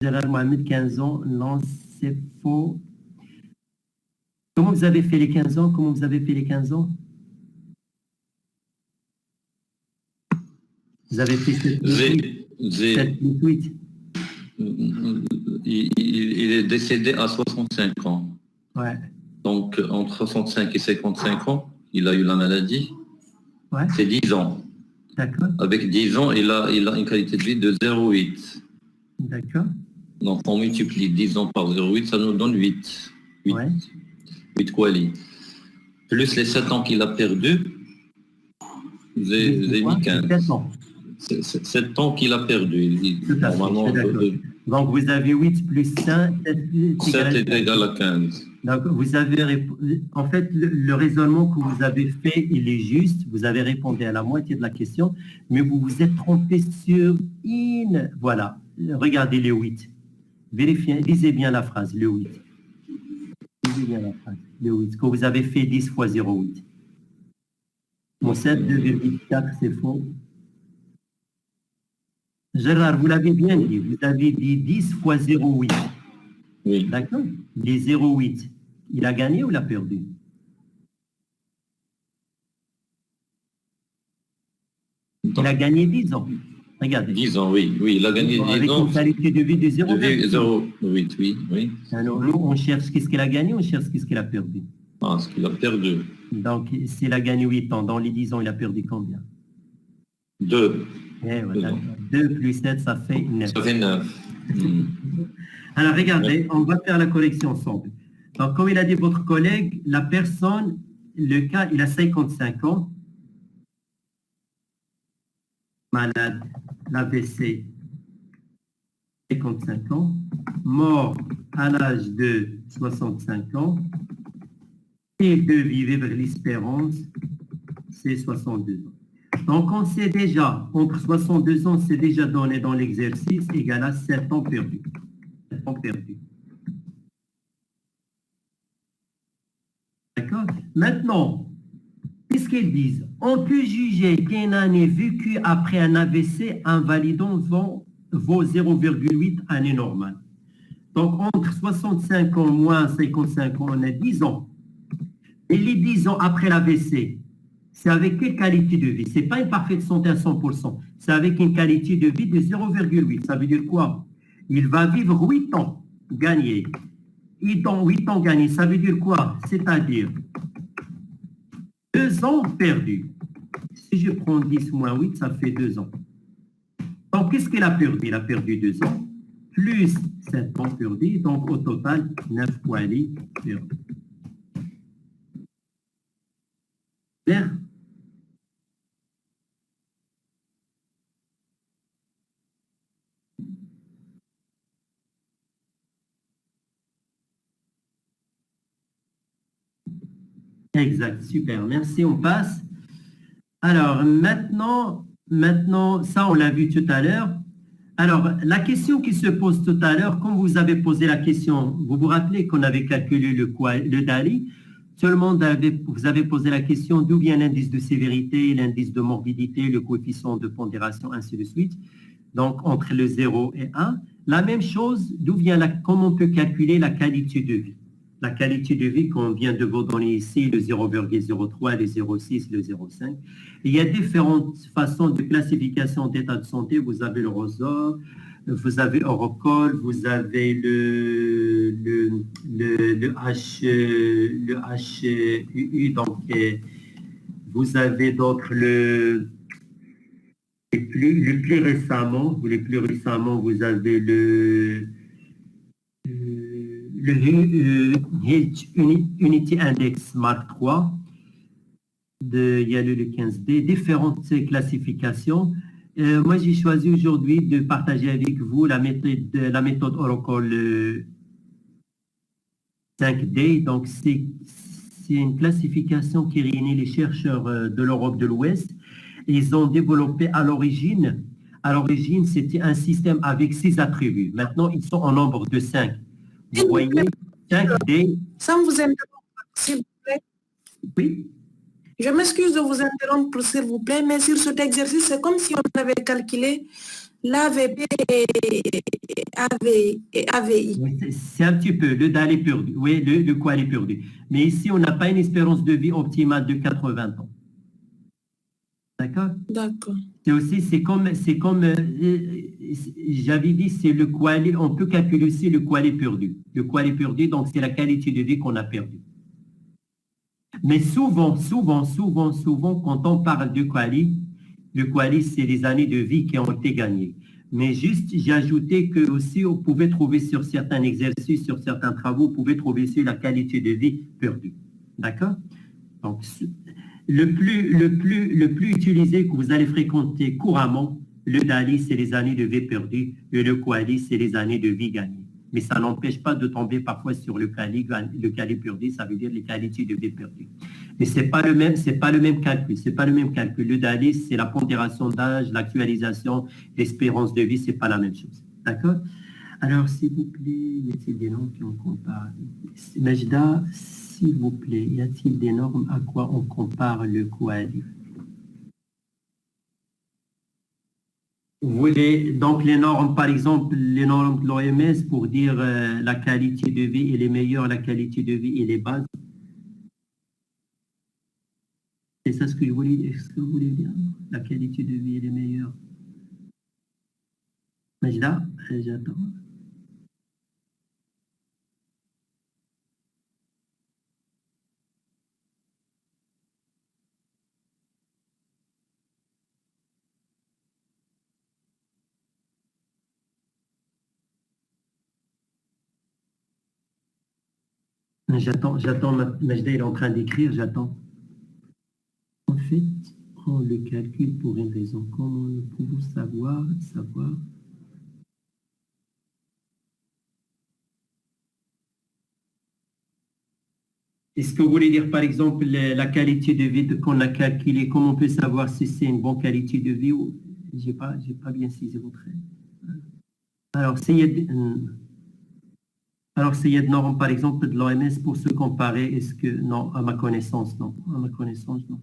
Gérard Mohamed, 15 ans. Non, c'est faux. Comment vous avez fait les 15 ans? Comment vous avez fait les 15 ans? Vous avez fait 7 plus 8. Il est décédé à 65 ans. Ouais. Donc, entre 65 et 55 ans, il a eu la maladie. Ouais. C'est 10 ans. D'accord. Avec 10 ans, il a une qualité de vie de 0,8. D'accord. Donc, on multiplie 10 ans par 0,8, ça nous donne 8. 8, ouais. 8 quali. Plus les 7 ans qu'il a perdus, vous avez mis 15. 7 ans. 7 ans qu'il a perdu. Normalement, donc, vous avez 8 plus 5. 7 est égal à 15. Donc, vous avez en fait, le raisonnement que vous avez fait, il est juste. Vous avez répondu à la moitié de la question, mais vous vous êtes trompé sur une. Voilà. Regardez le 8. Vérifiez, lisez bien la phrase, le 8. Lisez bien la phrase, le 8. Que vous avez fait 10 fois 0,8. Mon 7, 2,4, c'est faux. Gérard, vous l'avez bien dit. Vous avez dit 10 fois 0,8. Oui. D'accord? Les 0,8. Il a gagné ou il a perdu? Il a gagné 10 ans. Regardez. 10 ans, oui. Oui, il a gagné 10 ans. Avec une qualité de vie de 0,08, oui. Alors, nous, on cherche qu'est-ce qu'il a gagné, on cherche qu'est-ce qu'il a perdu. Ah, ce qu'il a perdu. Donc, s'il a gagné 8 ans, dans les 10 ans, il a perdu combien? 2. Eh, voilà. 2 plus 7, ça fait 9. Ça fait 9. Alors, regardez, on va faire la correction ensemble. Donc, comme il a dit votre collègue, la personne, le cas, il a 55 ans, malade, l'AVC, 55 ans, mort à l'âge de 65 ans, et de vivre l'espérance, c'est 62 ans. Donc, on sait déjà, entre 62 ans, c'est déjà donné dans l'exercice, égal à 7 ans perdus. 7 ans perdus. D'accord? Maintenant, qu'est-ce qu'ils disent? On peut juger qu'une année vécue après un AVC invalidant vaut 0,8 années normales. Donc, entre 65 ans moins 55 ans, on a 10 ans. Et les 10 ans après l'AVC, c'est avec quelle qualité de vie? Ce n'est pas une parfaite santé à 100%. C'est avec une qualité de vie de 0,8. Ça veut dire quoi? Il va vivre 8 ans gagnés. 8 ans gagnés, ça veut dire quoi? C'est-à-dire 2 ans perdus. Si je prends 10 moins 8, ça fait 2 ans. Donc, qu'est-ce qu'il a perdu? Il a perdu 2 ans, plus 7 ans perdus, donc au total, 9 fois perdus. Clair? Exact, super, merci, on passe. Alors, maintenant, ça, on l'a vu tout à l'heure. Alors, la question qui se pose tout à l'heure, quand vous avez posé la question, vous vous rappelez qu'on avait calculé le DALI, tout le monde vous avez posé la question d'où vient l'indice de sévérité, l'indice de morbidité, le coefficient de pondération, ainsi de suite. Donc, entre le 0 et 1. La même chose, comment on peut calculer la qualité de vie? La qualité de vie qu'on vient de vous donner ici, le 0,03, le 0,6, le 0,5. Il y a différentes façons de classification d'état de santé. Vous avez le ROSOR, vous avez Eurocol, vous avez le HUU, donc vous avez d'autres, les plus récemment, vous avez le Health Unity Index Mark III, il y a le 15D, différentes classifications. Moi, j'ai choisi aujourd'hui de partager avec vous la méthode Eurocol 5D. Donc, c'est une classification qui réunit les chercheurs de l'Europe de l'Ouest. Ils ont développé à l'origine, c'était un système avec 6 attributs. Maintenant, ils sont en nombre de 5. Vous voyez, 5D. Sans vous interrompre, s'il vous plaît. Oui. Je m'excuse de vous interrompre, s'il vous plaît, mais sur cet exercice, c'est comme si on avait calculé l'AVP et AVI. Oui, c'est un petit peu, le DAL est perdu, oui, le QAL est perdu. Mais ici, on n'a pas une espérance de vie optimale de 80 ans. D'accord? D'accord. C'est aussi, j'avais dit, c'est le QAL, on peut calculer aussi le QAL perdu. Le QAL perdu, donc c'est la qualité de vie qu'on a perdue. Mais souvent, quand on parle de QALY, le QALY, c'est les années de vie qui ont été gagnées. Mais juste, j'ai ajouté que aussi, vous pouvez trouver sur certains exercices, sur certains travaux, vous pouvez trouver aussi la qualité de vie perdue. D'accord? Donc, le plus utilisé que vous allez fréquenter couramment, le DALY, c'est les années de vie perdues, et le QALY, c'est les années de vie gagnées. Mais ça n'empêche pas de tomber parfois sur le QALY perdu, ça veut dire les qualités de vie perdues. Mais c'est pas le même calcul, c'est pas le même calcul. Le DALY, c'est la pondération d'âge, l'actualisation, l'espérance de vie, c'est pas la même chose. D'accord? Alors, s'il vous plaît, y a-t-il des normes qu'on compare? Majda, s'il vous plaît, y a-t-il des normes à quoi on compare le QALY? Vous voulez donc les normes, par exemple, les normes de l'OMS pour dire la qualité de vie elle est meilleure, la qualité de vie elle est basse. C'est ça ce que vous voulez dire? La qualité de vie elle est meilleure. Majda, j'attends. J'attends, Majda est en train d'écrire, j'attends. En fait, on le calcule pour une raison. Comment nous pouvons savoir? Est-ce que vous voulez dire, par exemple, la qualité de vie qu'on a calculée, comment on peut savoir si c'est une bonne qualité de vie ou... J'ai pas bien saisi votre... Alors, s'il y a de normes, par exemple, de l'OMS pour se comparer, est-ce que... Non, à ma connaissance, non. À ma connaissance, non.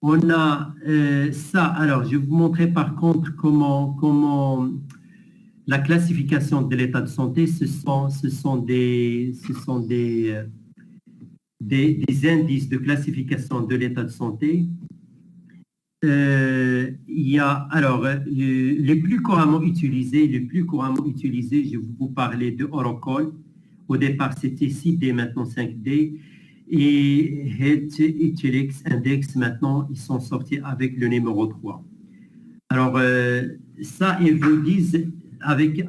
On a ça. Alors, je vais vous montrer par contre comment la classification de l'état de santé, ce sont des indices de classification de l'état de santé. Il y a, alors, les plus couramment utilisés, je vais vous parler de Oracle. Au départ, c'était 6D, maintenant 5D. Et HTLX Index, maintenant, ils sont sortis avec le numéro 3. Alors, ça, ils vous disent, avec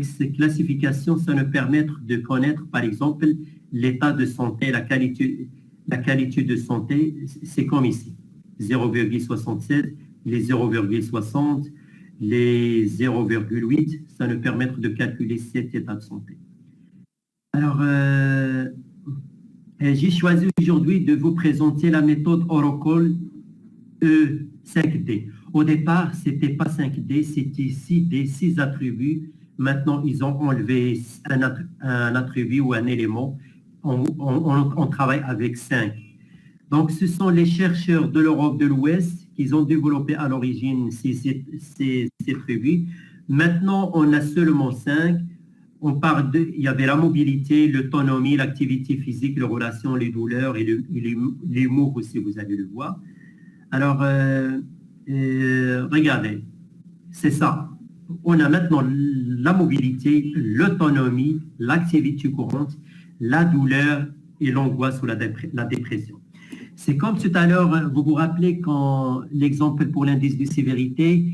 ces classifications, ça nous permet de connaître, par exemple, l'état de santé, la qualité de santé, c'est comme ici. 0,67, les 0,60, les 0,8, ça nous permet de calculer cet état de santé. Alors, j'ai choisi aujourd'hui de vous présenter la méthode Oracle E5D. Au départ, ce n'était pas 5D, c'était 6D, 6 attributs. Maintenant, ils ont enlevé un attribut ou un élément. On travaille avec 5. Donc, ce sont les chercheurs de l'Europe de l'Ouest qui ont développé à l'origine ces attributs. Maintenant, on a seulement 5. On parle il y avait la mobilité, l'autonomie, l'activité physique, les relations, les douleurs et l'humour aussi, vous allez le voir. Alors, regardez, c'est ça. On a maintenant la mobilité, l'autonomie, l'activité courante, la douleur et l'angoisse ou la dépression. C'est comme tout à l'heure, vous vous rappelez quand l'exemple pour l'indice de sévérité,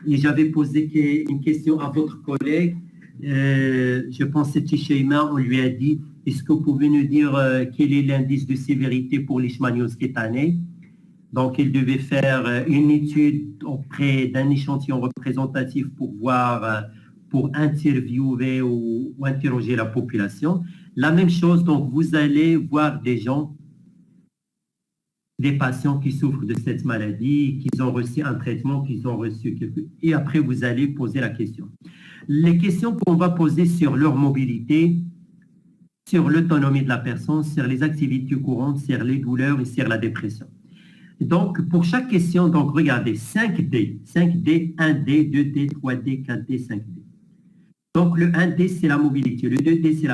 et j'avais posé une question à votre collègue, je pense que c'était Sheima, on lui a dit, est-ce que vous pouvez nous dire quel est l'indice de sévérité pour leishmaniose cutanée? Donc, il devait faire une étude auprès d'un échantillon représentatif pour voir, pour interviewer ou interroger la population. La même chose, donc vous allez voir des patients qui souffrent de cette maladie, qui ont reçu un traitement, et après vous allez poser la question. Les questions qu'on va poser sur leur mobilité, sur l'autonomie de la personne, sur les activités courantes, sur les douleurs et sur la dépression. Donc, pour chaque question, donc regardez, 5D, 5D, 1D, 2D, 3D, 4D, 5D. Donc, le 1D, c'est la mobilité, le 2D, c'est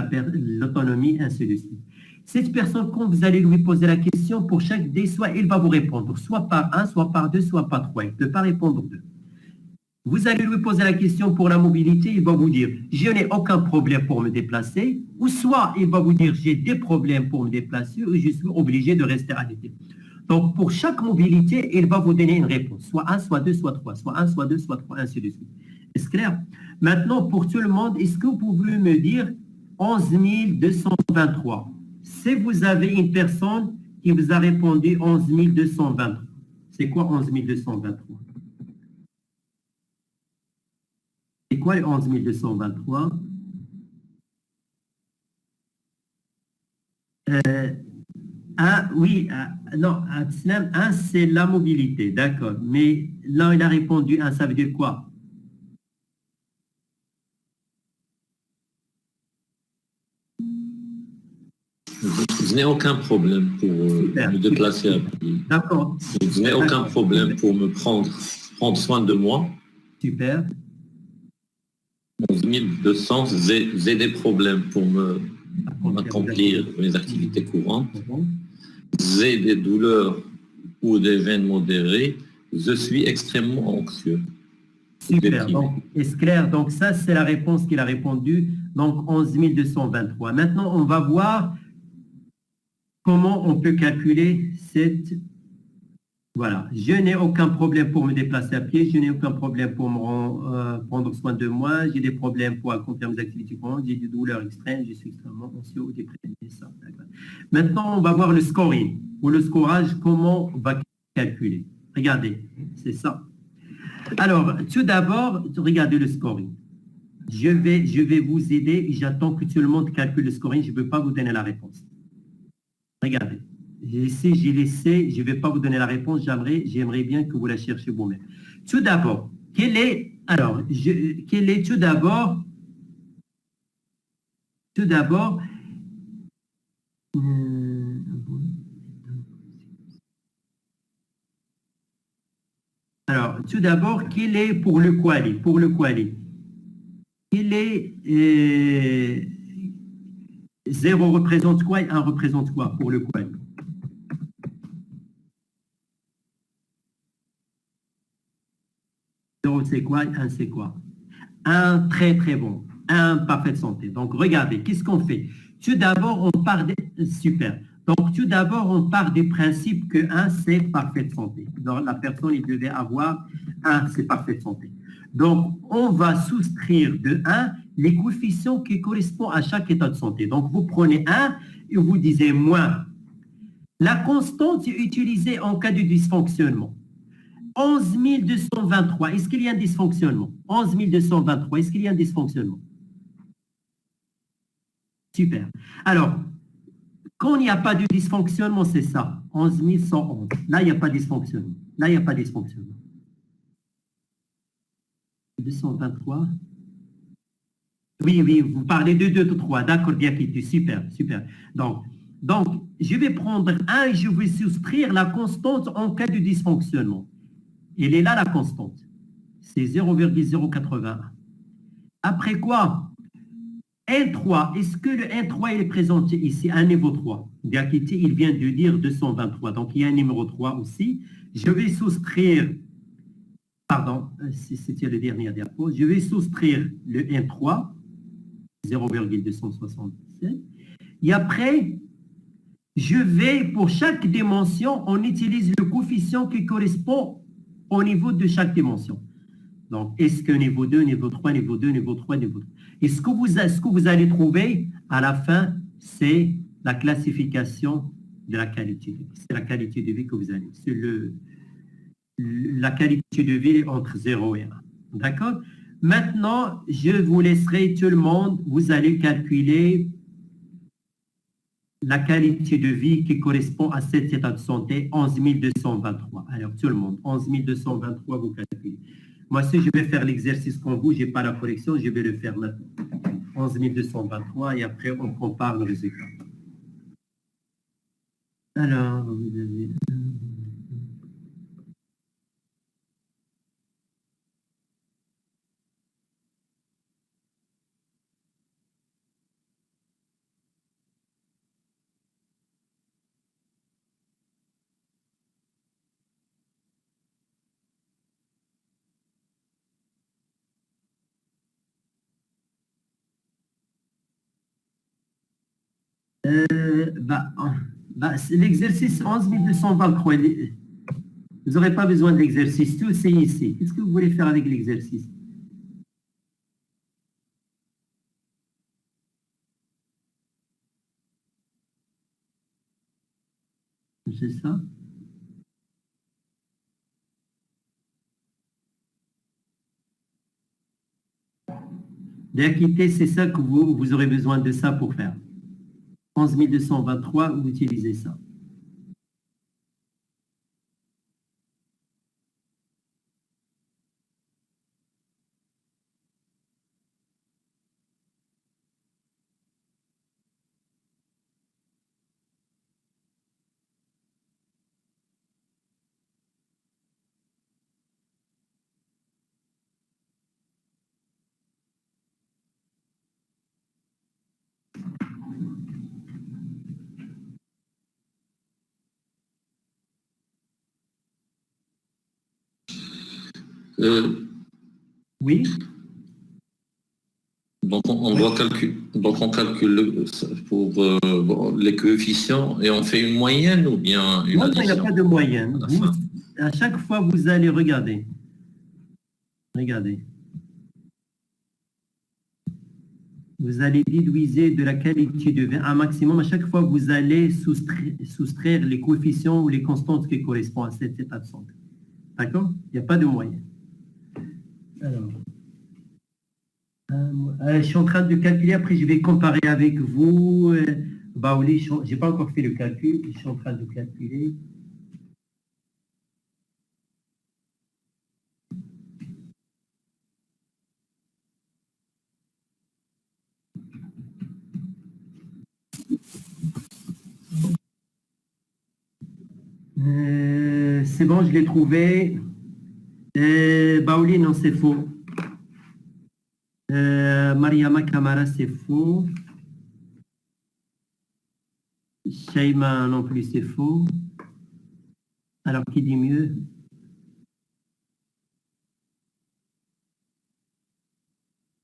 l'autonomie, ainsi de suite. Cette personne, quand vous allez lui poser la question, pour chaque D, soit il va vous répondre, soit par 1, soit par 2, soit par 3. Il ne peut pas répondre 2. Vous allez lui poser la question pour la mobilité, il va vous dire « je n'ai aucun problème pour me déplacer » ou soit il va vous dire « j'ai des problèmes pour me déplacer ou je suis obligé de rester arrêté ». Donc, pour chaque mobilité, il va vous donner une réponse, soit 1, soit 2, soit 3, soit 1, soit 2, soit 3, ainsi de suite. Est-ce clair? Maintenant, pour tout le monde, est-ce que vous pouvez me dire 11 223? Si vous avez une personne qui vous a répondu 11 223, c'est quoi 11 223? C'est quoi les 11 223? Oui, non, un, c'est la mobilité, d'accord. Mais là, il a répondu 1, ça veut dire quoi? Je n'ai aucun problème pour me déplacer à pied. D'accord. Je n'ai aucun problème pour me prendre soin de moi. Super. 11 200, j'ai des problèmes pour m'accomplir mes activités courantes. J'ai des douleurs ou des veines modérées. Je suis extrêmement anxieux. Super. Donc, est-ce clair? Donc, ça, c'est la réponse qu'il a répondu. Donc, 11 223. Maintenant, on va voir comment on peut calculer cette... Voilà. Je n'ai aucun problème pour me déplacer à pied. Je n'ai aucun problème pour prendre soin de moi. J'ai des problèmes pour accomplir mes activités courantes. J'ai des douleurs extrêmes. Je suis extrêmement anxieux ou déprimé. Ça. Maintenant, on va voir le scoring ou le scorage. Comment on va calculer? Regardez, c'est ça. Alors, tout d'abord, regardez le scoring. Je vais vous aider. J'attends que tout le monde calcule le scoring. Je ne veux pas vous donner la réponse. Regardez. J'ai laissé, je ne vais pas vous donner la réponse. J'aimerais bien que vous la cherchiez vous-même. Tout d'abord, quel est tout d'abord, alors, tout d'abord, quel est pour le quali? Pour le quali, quel est 0 représente quoi et 1 représente quoi pour le quali? 0 c'est quoi et 1 c'est quoi? 1 très très bon, 1 parfaite santé. Donc regardez, qu'est-ce qu'on fait? Tout d'abord, on part des... Super. Donc tout d'abord, on part du principe que 1 c'est parfaite santé. Donc la personne, il devait avoir 1 c'est parfaite santé. Donc on va soustraire de 1 les coefficients qui correspondent à chaque état de santé. Donc vous prenez 1 et vous disiez moins. La constante est utilisée en cas de dysfonctionnement. 11 223, est-ce qu'il y a un dysfonctionnement? 11 223, est-ce qu'il y a un dysfonctionnement? Super. Alors, quand il n'y a pas de dysfonctionnement, c'est ça. 11 111. Là, il n'y a pas de dysfonctionnement. Là, il n'y a pas de dysfonctionnement. 223. Oui, vous parlez de 2, 3. D'accord, bien quitté. Super, super. Donc, je vais prendre 1 et je vais soustraire la constante en cas de dysfonctionnement. Elle est là, la constante. C'est 0,081. Après quoi? N3. Est-ce que le N3 il est présenté ici, un niveau 3? Diakité, il vient de dire 223. Donc, il y a un numéro 3 aussi. Je vais soustraire, pardon, c'était le dernier diapo. Je vais soustraire le N3, 0,267. Et après, je vais, pour chaque dimension, on utilise le coefficient qui correspond au niveau de chaque dimension. Donc, est-ce que niveau 2, niveau 3, niveau 2, niveau 3, niveau 3? Et ce que vous allez trouver à la fin, c'est la classification de la qualité de vie. C'est la qualité de vie que vous avez. C'est la qualité de vie entre 0 et 1. D'accord? Maintenant, je vous laisserai tout le monde, vous allez calculer la qualité de vie qui correspond à cet état de santé, 11 223. Alors, tout le monde, 11 223, vous calculez. Moi, si je vais faire l'exercice comme vous, je n'ai pas la correction, je vais le faire maintenant. 11 223 et après, on compare le résultat. Alors, vous avez... L'exercice 11223, vous n'aurez pas besoin de l'exercice, tout c'est ici. Qu'est-ce que vous voulez faire avec l'exercice? C'est ça? L'équité, c'est ça que vous aurez besoin de ça pour faire. 11223, vous utilisez ça. Oui. Donc on doit calculer, donc on calcule pour les coefficients et on fait une moyenne ou bien une Non, il n'y a addition pas de moyenne. à la fin. À chaque fois, vous allez regarder. Regardez. Vous allez déduire de la qualité de vin un maximum. À chaque fois, vous allez soustraire les coefficients ou les constantes qui correspondent à cet état de santé. D'accord? Il n'y a pas de moyenne. Alors, je suis en train de calculer. Après, je vais comparer avec vous. Baouli, je n'ai pas encore fait le calcul. Je suis en train de calculer. C'est bon, je l'ai trouvé. Baouli, non, c'est faux. Mariama Kamara, c'est faux. Shaima, non plus, c'est faux. Alors, qui dit mieux?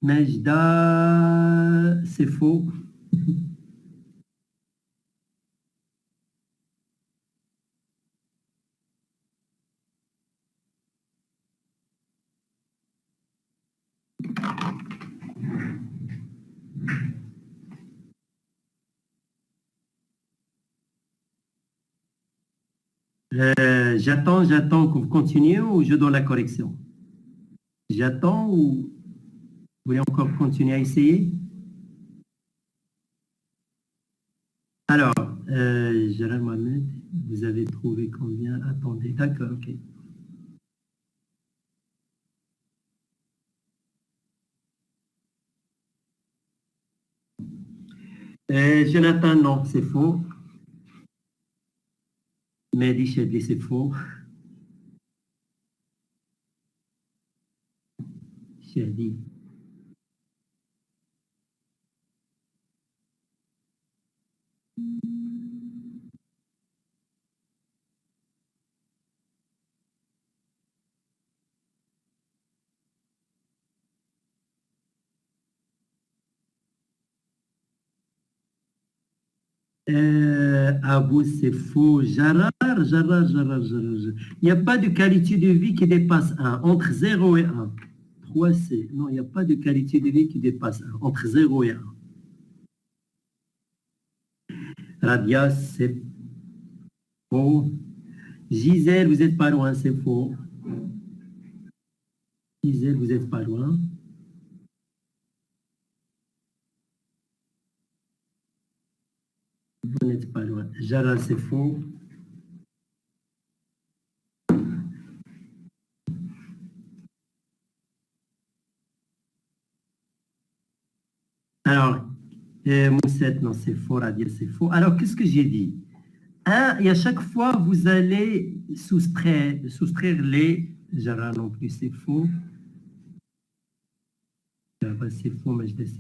Majda, c'est faux. J'attends que vous continuiez ou je donne la correction? J'attends ou vous voulez encore continuer à essayer? Alors, Gérald Mohamed, vous avez trouvé combien? Attendez, d'accord, ok. Jonathan, non, c'est faux. Mehdi Chedli, c'est faux. Chedli. Abou, c'est faux. Jarar. Il n'y a pas de qualité de vie qui dépasse 1, entre 0 et 1. 3, c'est... Non, il n'y a pas de qualité de vie qui dépasse 1, entre 0 et 1. Radia, c'est faux. Gisèle, vous n'êtes pas loin, c'est faux. Gisèle, vous n'êtes pas loin. Vous n'êtes pas loin. Jara, c'est faux. Alors, Moussette, non, c'est faux. Radia, c'est faux. Alors, qu'est-ce que j'ai dit? Et à chaque fois, vous allez soustraire les... Jara non plus, c'est faux. C'est faux, mais je laisse